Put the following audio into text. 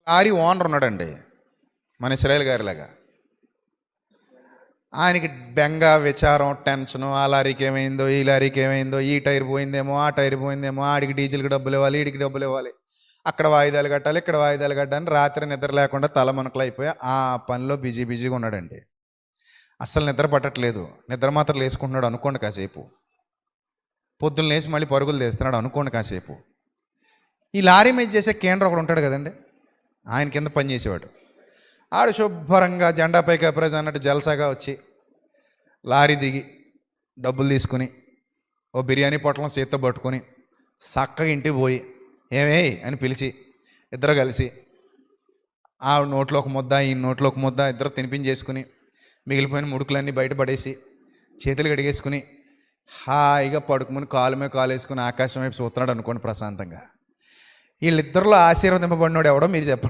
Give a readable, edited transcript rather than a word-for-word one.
Lorry owner ఉన్నాడండి, మన Israel గారిలాగా. ఆయనకి బెంగ, విచారం, టెన్షను. ఆ లారీకి ఏమైందో, ఈ లారీకి ఏమైందో, ఈ టైర్ పోయిందేమో, ఆ టైర్ పోయిందేమో, ఆడికి డీజిల్కి డబ్బులు ఇవ్వాలి, ఈడికి డబ్బులు ఇవ్వాలి, అక్కడ వాయిదాలు కట్టాలి, ఇక్కడ వాయిదాలు కట్టాలని రాత్రి నిద్ర లేకుండా తలమునకలు అయిపోయి ఆ పనిలో బిజీగా ఉన్నాడండి. అస్సలు నిద్ర పట్టట్లేదు. నిద్ర మాత్రం వేసుకుంటున్నాడు అనుకోండి కాసేపు. పొద్దున్న లేచి మళ్ళీ పరుగులు తీస్తున్నాడు అనుకోండి కాసేపు. ఈ లారీ మీద చేసే కేంద్రం ఒకడు ఉంటాడు కదండి, ఆయన కింద పని చేసేవాడు. ఆడు శుభ్రంగా జెండా పైకి అప్రైజ్ అన్నట్టు జలసాగా వచ్చి లారీ దిగి డబ్బులు తీసుకుని ఓ బిర్యానీ పొట్లం చేత్తో పట్టుకొని చక్కగా ఇంటికి పోయి ఏమే అని పిలిచి ఇద్దరు కలిసి ఆ నోట్లో ఒక ముద్ద, ఈ నోట్లో ఒక ముద్ద ఇద్దరు తినిపించేసుకుని మిగిలిపోయిన ముడుకులన్నీ బయటపడేసి చేతులు కడిగేసుకుని హాయిగా పడుకుని కాలు మీద కాలు వేసుకుని ఆకాశం వైపు చూస్తున్నాడు అనుకోండి ప్రశాంతంగా. వీళ్ళిద్దరిలో ఆశీర్వదింపబడినోడు ఎవడో మీరు చెప్పండి.